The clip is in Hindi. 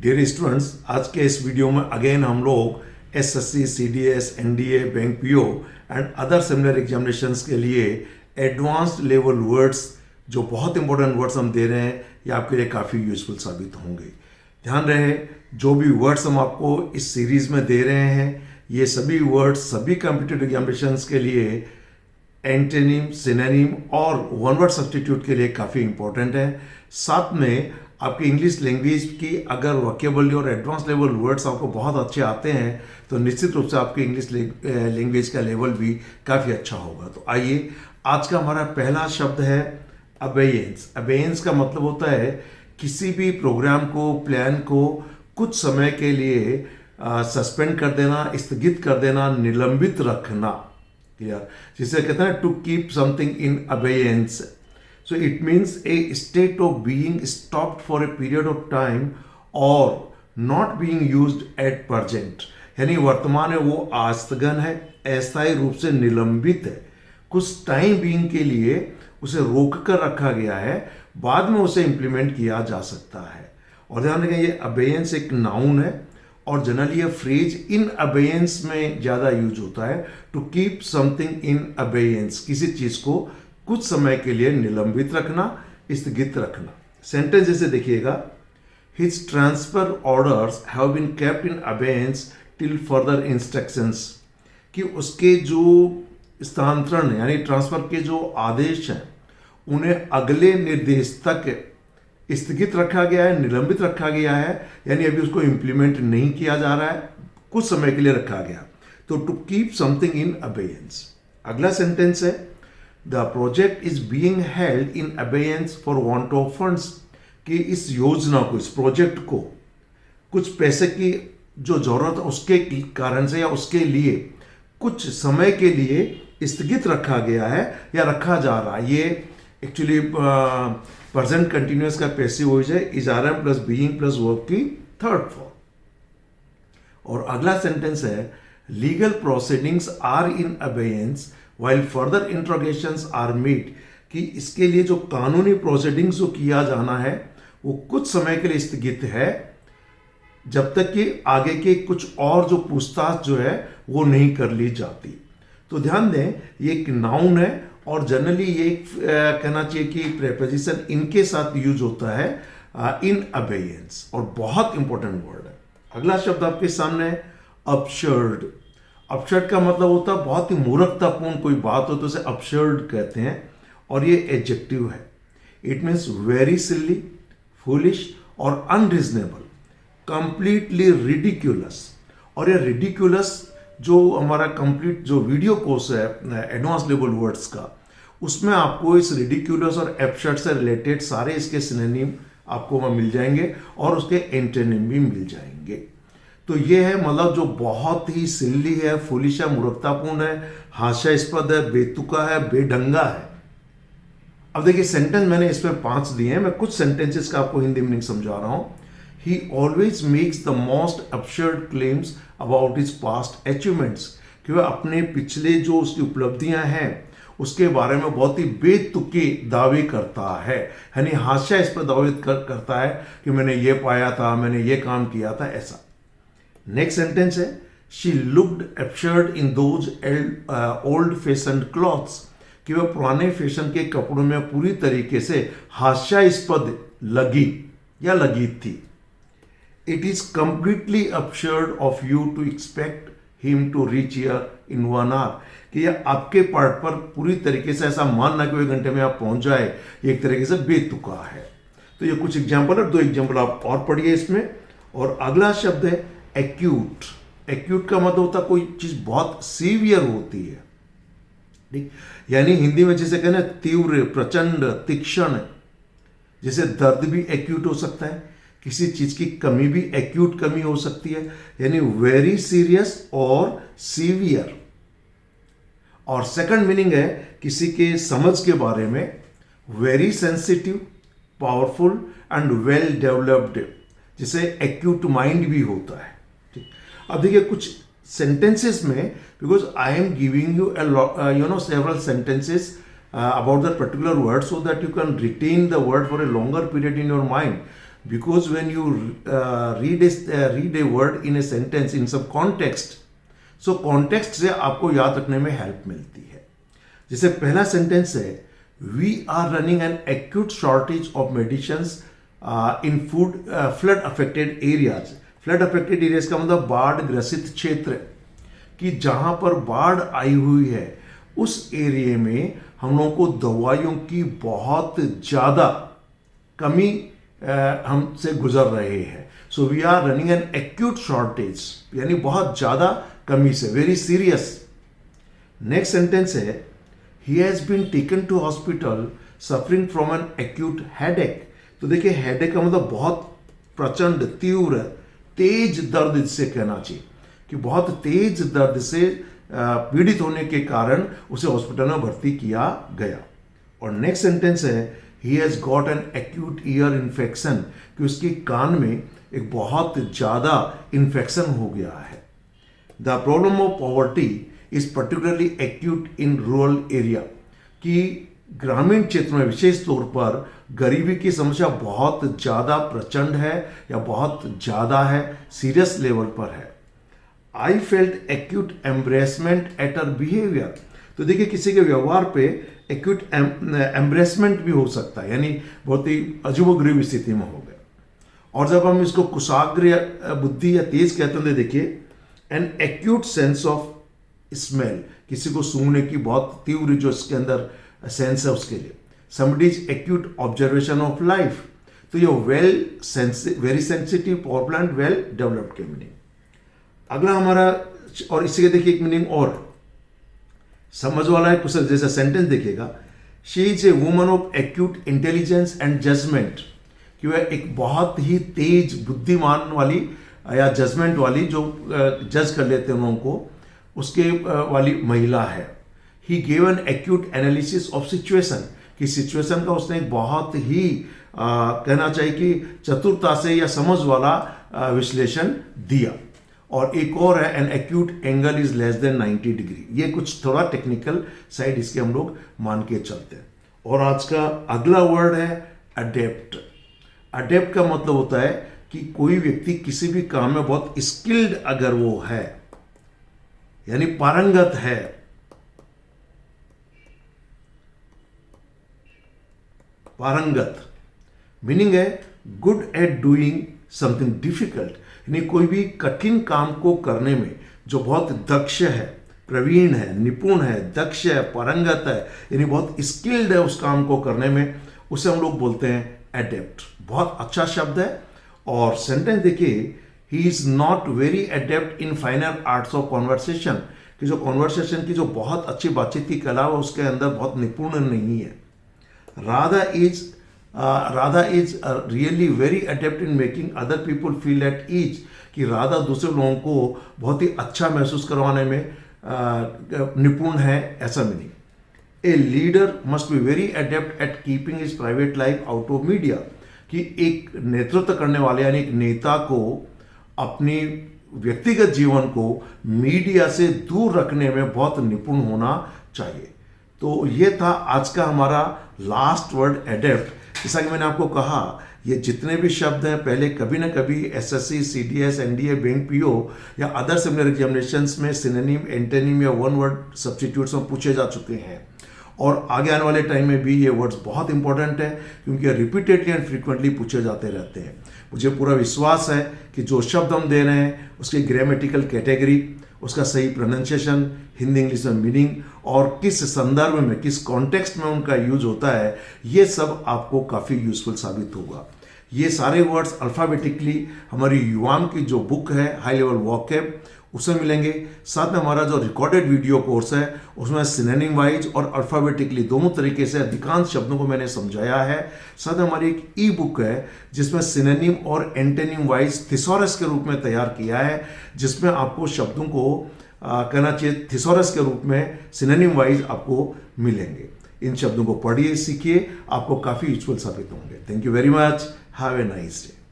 डियर स्टूडेंट्स, आज के इस वीडियो में अगेन हम लोग SSC, CDS, NDA, bank PO and other similar examinations के लिए एडवांस्ड लेवल वर्ड्स, जो बहुत इंपॉर्टेंट वर्ड्स हम दे रहे हैं, ये आपके लिए काफ़ी यूजफुल साबित होंगे। ध्यान रहे, जो भी वर्ड्स हम आपको इस सीरीज में दे रहे हैं, ये सभी वर्ड्स सभी कॉम्पिटिटिव एग्जामिनेशंस के लिए एंटोनिम, सिनोनिम और वन वर्ड सब्स्टिट्यूट के लिए काफ़ी इंपॉर्टेंट है। साथ में आपकी इंग्लिश लैंग्वेज की अगर वोकेबुलरी और एडवांस लेवल वर्ड्स आपको बहुत अच्छे आते हैं तो निश्चित रूप से आपकी इंग्लिश लैंग्वेज का लेवल भी काफ़ी अच्छा होगा। तो आइए, आज का हमारा पहला शब्द है अबेयंस। अबेयंस का मतलब होता है किसी भी प्रोग्राम को, प्लान को कुछ समय के लिए सस्पेंड कर देना, स्थगित कर देना, निलंबित रखना। क्लियर? जिसे कहते हैं to keep something in abeyance. So it means a state of being stopped for a period of time or not being used at present। यानी वर्तमान में वो आस्थगन है, अस्थायी रूप से निलंबित है, कुछ टाइम बीइंग के लिए उसे रोक कर रखा गया है, बाद में उसे इंप्लीमेंट किया जा सकता है। और ध्यान रखें, ये अबेयंस एक नाउन है और जनरली ये फ्रेज इन अबेयंस में ज़्यादा यूज होता है। To keep something in abeyance, किसी चीज़ को कुछ समय के लिए निलंबित रखना, स्थगित रखना। सेंटेंस जैसे देखिएगा, his transfer orders have been kept in abeyance till further instructions, कि उसके जो स्थानांतरण यानी ट्रांसफर के जो आदेश हैं उन्हें अगले निर्देश तक स्थगित रखा गया है, निलंबित रखा गया है, यानी अभी उसको इंप्लीमेंट नहीं किया जा रहा है, कुछ समय के लिए रखा गया। तो to keep something in abeyance. अगला सेंटेंस है, the project is being held in abeyance for want of funds, कि इस योजना को, इस प्रोजेक्ट को कुछ पैसे की जो जरूरत है उसके कारण से या उसके लिए कुछ समय के लिए स्थगित रखा गया है या रखा जा रहा है। ये एक्चुअली प्रेजेंट कंटिन्यूअस का पैसिव वॉइस है, is are am plus being plus verb की थर्ड फॉर्म। और अगला सेंटेंस है, legal proceedings are in abeyance while further interrogations are made, कि इसके लिए जो कानूनी प्रोसीडिंग्स जो किया जाना है वो कुछ समय के लिए स्थगित है, जब तक कि आगे के कुछ और जो पूछताछ जो है वो नहीं कर ली जाती। तो ध्यान दें, ये एक नाउन है और जनरली ये कहना चाहिए कि प्रेपोजिशन इनके साथ यूज होता है, इन अबेयंस, और बहुत इंपॉर्टेंट वर्ड है। अगला शब्द आपके सामने है अबसर्ड। अपशर्ड का मतलब होता है बहुत ही मूर्खतापूर्ण कोई बात हो तो उसे अपशर्ड कहते हैं, और ये एडजेक्टिव है। It means very silly, foolish और अनरीजनेबल, कंप्लीटली रिडिक्यूलस। और ये रिडिक्यूलस जो हमारा कंप्लीट जो वीडियो कोर्स है एडवांस लेवल वर्ड्स का, उसमें आपको इस रिडिक्यूलस और अपशर्ड से रिलेटेड सारे इसके सिनोनिम आपको वहाँ मिल जाएंगे और उसके एंटोनिम भी मिल जाएंगे। तो ये है मतलब जो बहुत ही सिल्ली है, फुलिश है, मूर्खतापूर्ण है, हास्यास्पद है, बेतुका है, बेढंगा है। अब देखिए, सेंटेंस मैंने इसमें 5 दिए हैं, मैं कुछ सेंटेंसेस का आपको हिंदी मीनिंग समझा रहा हूं। ही always makes the most absurd claims about his past achievements, कि वह अपने पिछले जो उसकी उपलब्धियां हैं उसके बारे में बहुत ही बेतुके दावे करता है, यानी हास्यास्पद दावे करता है कि मैंने ये पाया था, मैंने ये काम किया था, ऐसा। नेक्स्ट सेंटेंस है, she looked absurd in those old fashioned clothes, कि वह पुराने फैशन के कपड़ों में पूरी तरीके से हास्यास्पद लगी या लगी थी। It is completely absurd of you to expect him to reach here in 1 hour, कि यह आपके पार्ट पर पूरी तरीके से ऐसा मानना कि 1 घंटे में आप पहुंच जाए, एक तरीके से बेतुका है। तो ये कुछ एग्जाम्पल है, 2 एग्जाम्पल आप और पढ़िए इसमें। और अगला शब्द है एक्यूट। एक्यूट का मतलब होता है कोई चीज बहुत सीवियर होती है, ठीक, यानी हिंदी में जैसे कहना तीव्र, प्रचंड, तीक्ष्ण। जैसे दर्द भी एक्यूट हो सकता है, किसी चीज की कमी भी एक्यूट कमी हो सकती है, यानी वेरी सीरियस और सीवियर। और सेकंड मीनिंग है किसी के समझ के बारे में, very sensitive, powerful and well developed, जिसे एक्यूट माइंड भी होता है। अब देखिए कुछ सेंटेंसेस में, because I am giving you several sentences about that particular word so that you can retain the word for a longer period in your mind, because when you read a word in a sentence in some context, so context से आपको याद रखने में हेल्प मिलती है. जैसे पहला सेंटेंस है, we are running an acute shortage of medicines in food flood affected areas. Flood affected areas का मतलब बाढ़ ग्रसित क्षेत्र, कि जहां पर बाढ़ आई हुई है उस एरिया में हम लोगों को दवाइयों की बहुत ज़्यादा कमी हमसे गुजर रहे हैं. So we are running an acute shortage, यानी बहुत ज़्यादा कमी से, वेरी सीरियस. नेक्स्ट सेंटेंस है, he has been taken to hospital suffering from an acute headache. तो देखिए, हेडेक का मतलब बहुत प्रचंड, तीव्र, तेज दर्द जिसे कहना चाहिए, कि बहुत तेज दर्द से पीड़ित होने के कारण उसे हॉस्पिटल में भर्ती किया गया. और नेक्स्ट सेंटेंस है, he has got an acute ear infection, कि उसके कान में एक बहुत ज़्यादा इन्फेक्शन हो गया है. The problem of poverty is particularly acute in rural area, कि ग्रामीण क्षेत्र में विशेष तौर पर गरीबी की समस्या बहुत ज़्यादा प्रचंड है या बहुत ज़्यादा है, सीरियस लेवल पर है. I felt acute embarrassment at her behaviour. तो देखिए, किसी के व्यवहार पे एक्यूट एम्ब्रेसमेंट भी हो सकता है, यानी बहुत ही अजीबोगरीब स्थिति में हो गया. और जब हम इसको कुशाग्र या बुद्धि या तेज कहते हैं, तो देखिए, an acute sense of smell, किसी को सूंघने की बहुत तीव्र जो इसके अंदर सेंस है उसके लिए. Somebody's acute observation of life, तो ये very sensitive, power plant, well developed के मीनिंग. अगला हमारा, और इसी के देखिए एक मीनिंग और समझ वाला है, कुछ जैसा सेंटेंस देखिएगा, she is a woman of acute intelligence and judgement, कि वह एक बहुत ही तेज बुद्धिमान वाली या जजमेंट वाली, जो जज कर लेते हैं उन को, उसके वाली महिला है. He gave an acute analysis of situation, कि सिचुएशन का उसने बहुत ही कहना चाहिए कि चतुरता से या समझ वाला विश्लेषण दिया. और एक और है, an acute angle is less than 90 degree. ये कुछ थोड़ा टेक्निकल साइड इसके हम लोग मान के चलते हैं. और आज का अगला वर्ड है अडेप्ट. अडेप्ट का मतलब होता है कि कोई व्यक्ति किसी भी काम में बहुत स्किल्ड अगर वो है, यानी पारंगत है. पारंगत मीनिंग है good at doing something difficult, यानी कोई भी कठिन काम को करने में जो बहुत दक्ष है, प्रवीण है, निपुण है, दक्ष है, पारंगत है, यानी बहुत स्किल्ड है उस काम को करने में, उसे हम लोग बोलते हैं एडेप्ट. बहुत अच्छा शब्द है. और सेंटेंस देखिए, he is not very adept in final arts of conversation, कि जो कॉन्वर्सेशन की जो बहुत अच्छी बातचीत की कला है उसके अंदर बहुत निपुण नहीं है. Radha is really very adept in making other people feel at ease, कि राधा दूसरे लोगों को बहुत ही अच्छा महसूस करवाने में निपुण है, ऐसा meaning. A leader must be very adept at keeping his private life out of media, कि एक नेतृत्व करने वाले यानी एक नेता को अपनी व्यक्तिगत जीवन को मीडिया से दूर रखने में बहुत निपुण होना चाहिए. तो ये था आज का हमारा लास्ट वर्ड एडेप्ट. जैसा कि मैंने आपको कहा, ये जितने भी शब्द हैं पहले कभी ना कभी SSC, CDS, NDA, bank PO या अदर सिमिलर एग्जामिनेशंस में सिनोनिम, एंटोनिम या वन वर्ड सब्स्टिट्यूट्स में पूछे जा चुके हैं. और आगे आने वाले टाइम में भी ये वर्ड्स बहुत इंपॉर्टेंट है, क्योंकि रिपीटेडली एंड फ्रीक्वेंटली पूछे जाते रहते हैं. मुझे पूरा विश्वास है कि जो शब्द हम दे रहे हैं उसकी ग्रामेटिकल कैटेगरी, उसका सही प्रोनाउंसिएशन, हिंदी इंग्लिश में मीनिंग और किस संदर्भ में, किस कॉन्टेक्स्ट में उनका यूज होता है, ये सब आपको काफ़ी यूजफुल साबित होगा. ये सारे वर्ड्स अल्फ़ाबेटिकली हमारी युवाम की जो बुक है हाई लेवल वॉकैब उसमें मिलेंगे. साथ में हमारा जो रिकॉर्डेड वीडियो कोर्स है उसमें सिनोनिम वाइज और अल्फ़ाबेटिकली दोनों तरीके से अधिकांश शब्दों को मैंने समझाया है. साथ में हमारी एक ई बुक है जिसमें सिनोनिम और एंटोनिम वाइज थिसॉरस के रूप में तैयार किया है, जिसमें आपको शब्दों को कहना चाहिए थिसॉरस के रूप में सिनोनिम वाइज आपको मिलेंगे. इन शब्दों को पढ़िए, सीखिए, आपको काफ़ी यूजफुल साबित होंगे. Thank you very much. Have a nice day.